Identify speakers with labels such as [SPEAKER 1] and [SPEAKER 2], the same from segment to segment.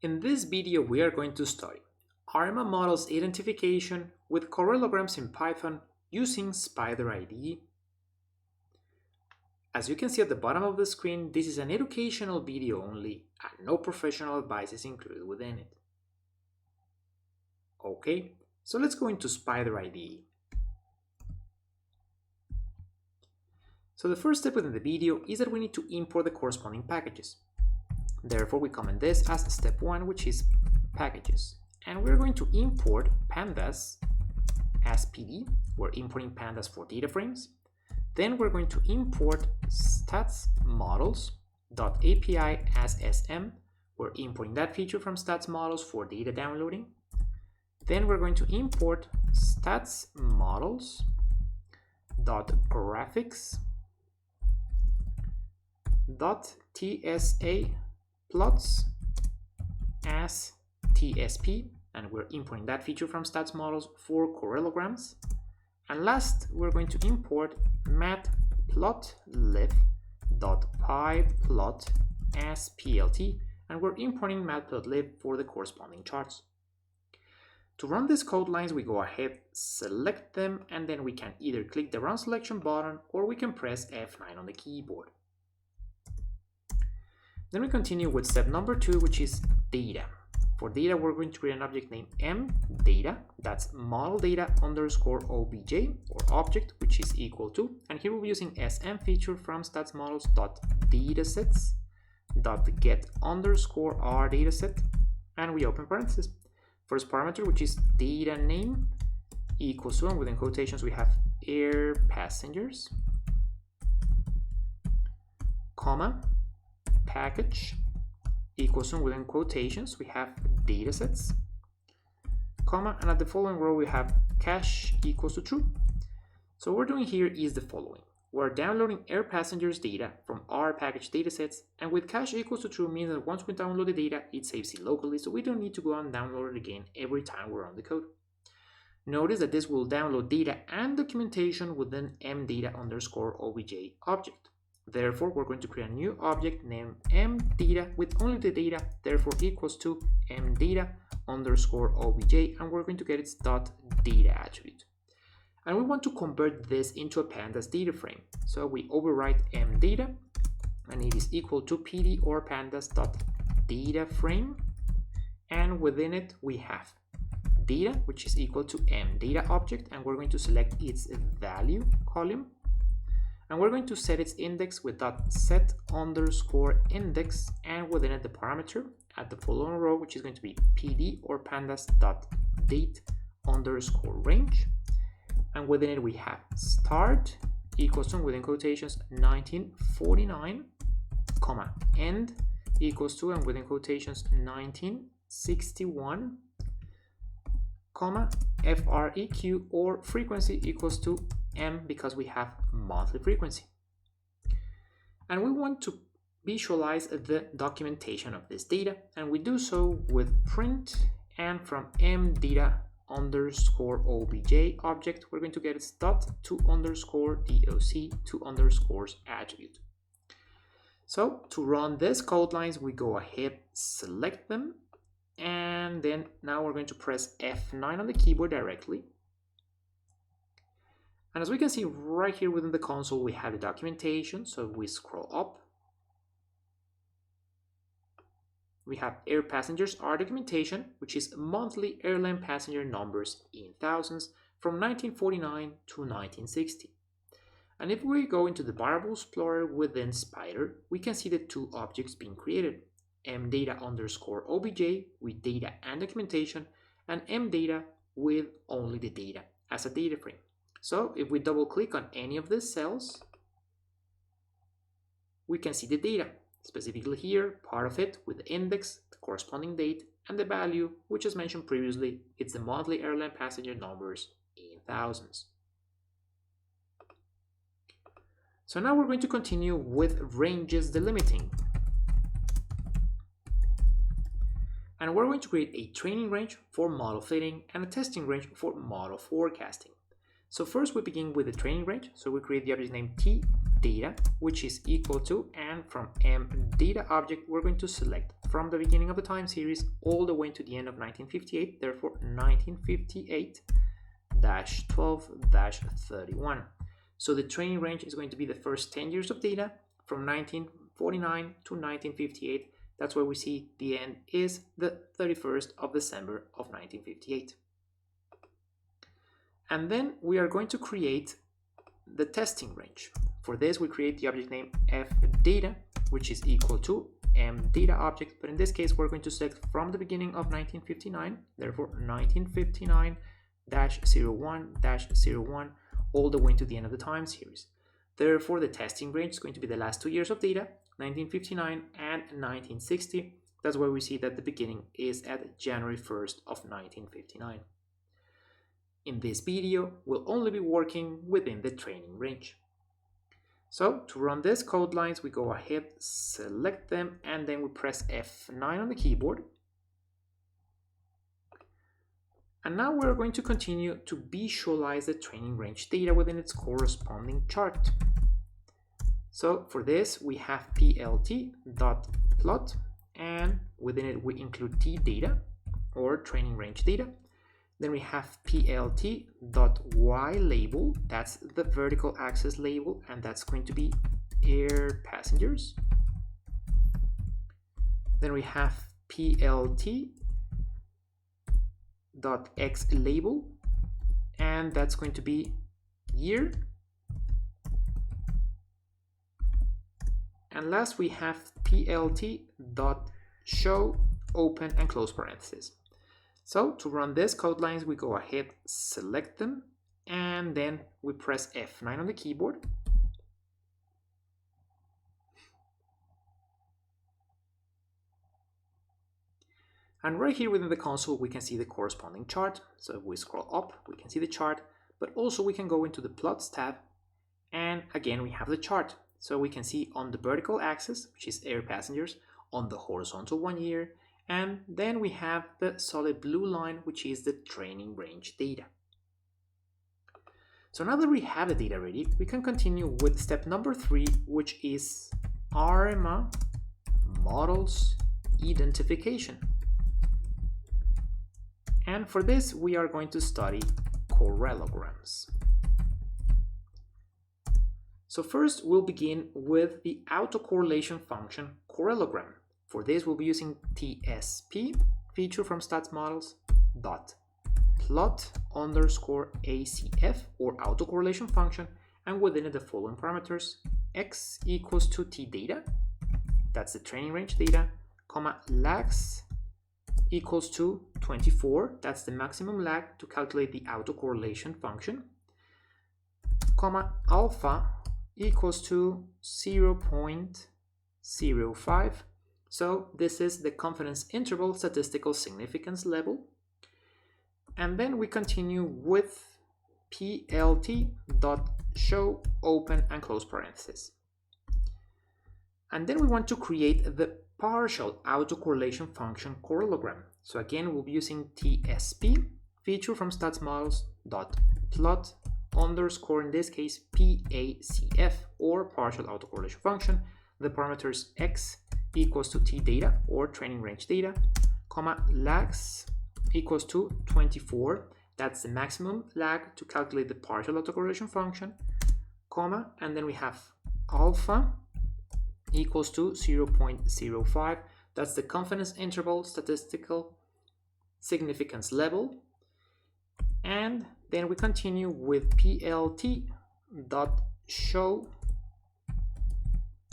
[SPEAKER 1] In this video, we are going to study ARIMA models identification with Correlograms in Python using Spyder IDE. As you can see at the bottom of the screen, this is an educational video only and no professional advice is included within it. Okay, so let's go into Spyder IDE. So the first step within the video is that we need to import the corresponding packages. Therefore, we comment this as step 1, which is packages. And we're going to import pandas as PD. We're importing pandas for data frames. Then we're going to import stats models.api as SM. We're importing that feature from stats models for data downloading. Then we're going to import stats models.graphics.tsa plots as TSP, and we're importing that feature from stats models for Correlograms. And last, we're going to import matplotlib.pyplot as PLT, and we're importing matplotlib for the corresponding charts. To run these code lines, we go ahead, select them, and then we can either click the Run Selection button or we can press F9 on the keyboard. Then we continue with step number 2, which is data. For data, we're going to create an object named mData. That's model data underscore obj or object, which is equal to. And here we'll be using SM feature from stats models.datasets.get underscore r dataset. And we open parentheses. First parameter, which is data name equals to, and within quotations, we have air passengers, comma, package equals to, within quotations we have datasets, comma, and at the following row we have cache equals to true. So what we're doing here is the following. We're downloading air passengers data from our package datasets, and with cache equals to true means that once we download the data, it saves it locally, so we don't need to go and download it again every time we run the code. Notice that this will download data and documentation within mData underscore obj object. Therefore, we're going to create a new object named mData with only the data, therefore equals to mData underscore obj, and we're going to get its .data attribute. And we want to convert this into a pandas data frame. So we overwrite mData, and it is equal to PD or pandas.data frame, and within it we have data, which is equal to mData object, and we're going to select its value column. And we're going to set its index with .set underscore index, and within it the parameter at the following row, which is going to be PD or pandas.date underscore range. And within it we have start equals to, within quotations, 1949, comma, end equals to, and within quotations, 1961, comma, FREQ or frequency equals to M, because we have monthly frequency. And we want to visualize the documentation of this data, and we do so with print, and from mData underscore obj object, we're going to get its .to underscore doc to underscores attribute. So to run these code lines, we go ahead, select them, and then now we're going to press F9 on the keyboard directly. And as we can see right here within the console, we have the documentation. So we scroll up. We have air passengers R documentation, which is monthly airline passenger numbers in thousands from 1949 to 1960. And if we go into the variable explorer within Spyder, we can see the two objects being created. mData underscore obj with data and documentation, and mData with only the data as a data frame. So if we double click on any of these cells, we can see the data, specifically here, part of it with the index, the corresponding date, and the value, which as mentioned previously, it's the monthly airline passenger numbers in thousands. So now we're going to continue with ranges delimiting. And we're going to create a training range for model fitting and a testing range for model forecasting. So first we begin with the training range. So we create the object name T data, which is equal to, and from m data object, we're going to select from the beginning of the time series all the way to the end of 1958, therefore 1958-12-31. So the training range is going to be the first 10 years of data from 1949 to 1958. That's where we see the end is the 31st of December of 1958. And then we are going to create the testing range. For this, we create the object name fData, which is equal to mData object, but in this case, we're going to select from the beginning of 1959, therefore 1959-01-01, all the way to the end of the time series. Therefore, the testing range is going to be the last 2 years of data, 1959 and 1960. That's where we see that the beginning is at January 1st of 1959. In this video, we'll only be working within the training range. So to run these code lines, we go ahead, select them, and then we press F9 on the keyboard. And now we're going to continue to visualize the training range data within its corresponding chart. So for this, we have plt.plot, and within it we include t data or training range data. Then we have plt.ylabel, that's the vertical axis label, and that's going to be air passengers. Then we have plt.xlabel, and that's going to be year. And last we have plt.show open and close parentheses. So to run these code lines, we go ahead, select them, and then we press F9 on the keyboard. And right here within the console, we can see the corresponding chart. So if we scroll up, we can see the chart, but also we can go into the plots tab, and again, we have the chart. So we can see on the vertical axis, which is air passengers, on the horizontal 1 year, and then we have the solid blue line, which is the training range data. So now that we have the data ready, we can continue with step number 3, which is ARIMA models identification. And for this, we are going to study correlograms. So first, we'll begin with the autocorrelation function correlogram. For this, we'll be using TSP, feature from stats models, dot plot underscore ACF, or autocorrelation function, and within it the following parameters: x equals to t data, that's the training range data, comma, lags equals to 24, that's the maximum lag to calculate the autocorrelation function, comma, alpha equals to 0.05. So this is the confidence interval statistical significance level. And then we continue with plt.show open and close parentheses. And then we want to create the partial autocorrelation function correlogram. So again, we'll be using TSP, feature from stats models, dot plot underscore, in this case, PACF, or partial autocorrelation function. The parameters x equals to t data, or training range data, comma, lags equals to 24, that's the maximum lag to calculate the partial autocorrelation function, comma, and then we have alpha equals to 0.05, that's the confidence interval statistical significance level, and then we continue with plt.show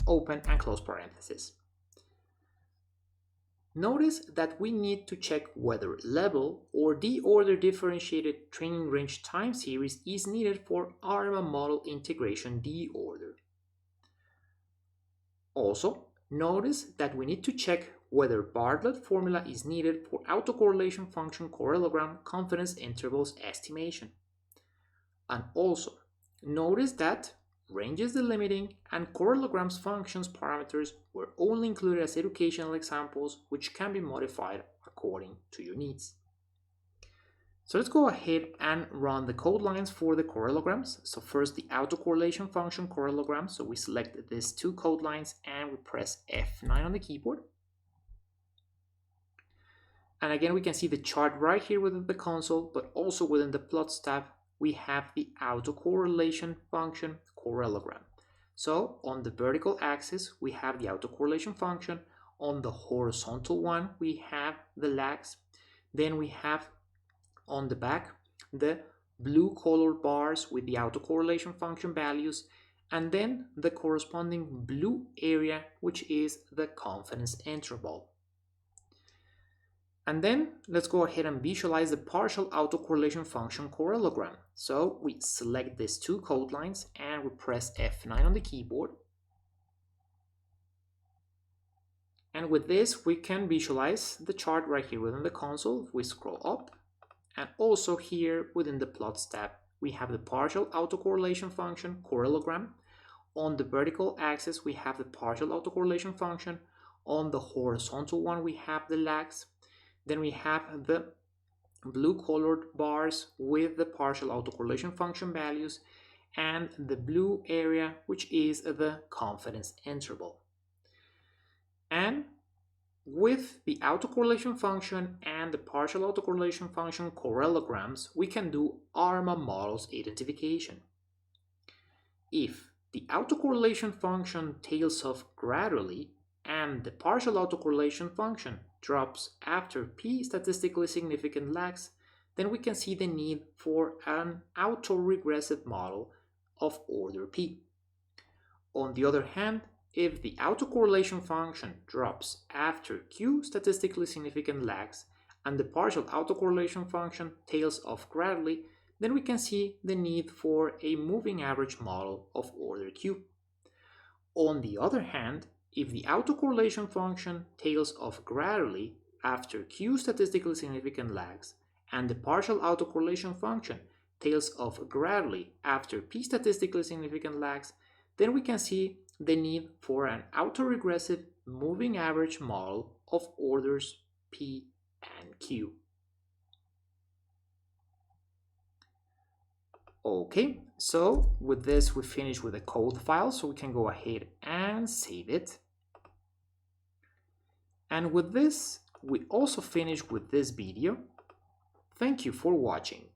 [SPEAKER 1] open and close parentheses. Notice that we need to check whether level or d-order differentiated training range time series is needed for ARIMA model integration d-order. Also, notice that we need to check whether Bartlett formula is needed for autocorrelation function correlogram confidence intervals estimation. And also, notice that ranges delimiting and correlograms functions parameters were only included as educational examples, which can be modified according to your needs. So let's go ahead and run the code lines for the correlograms. So first the autocorrelation function correlogram. So we select these two code lines and we press F9 on the keyboard. And again, we can see the chart right here within the console, but also within the plots tab, we have the autocorrelation function correlogram. So on the vertical axis, we have the autocorrelation function. On the horizontal one, we have the lags. Then we have on the back the blue colored bars with the autocorrelation function values, and then the corresponding blue area, which is the confidence interval. And then let's go ahead and visualize the partial autocorrelation function correlogram. So we select these two code lines and we press F9 on the keyboard. And with this, we can visualize the chart right here within the console. If we scroll up, and also here within the plots tab, we have the partial autocorrelation function correlogram. On the vertical axis, we have the partial autocorrelation function. On the horizontal one, we have the lags. Then we have the blue colored bars with the partial autocorrelation function values and the blue area, which is the confidence interval. And with the autocorrelation function and the partial autocorrelation function correlograms, we can do ARIMA models identification. If the autocorrelation function tails off gradually and the partial autocorrelation function drops after p statistically significant lags, then we can see the need for an autoregressive model of order p. On the other hand, if the autocorrelation function drops after q statistically significant lags and the partial autocorrelation function tails off gradually, then we can see the need for a moving average model of order q. On the other hand, if the autocorrelation function tails off gradually after q statistically significant lags and the partial autocorrelation function tails off gradually after p statistically significant lags, then we can see the need for an autoregressive moving average model of orders p and q. Okay, so with this we finish with the code file, so we can go ahead and save it. And with this, we also finish with this video. Thank you for watching.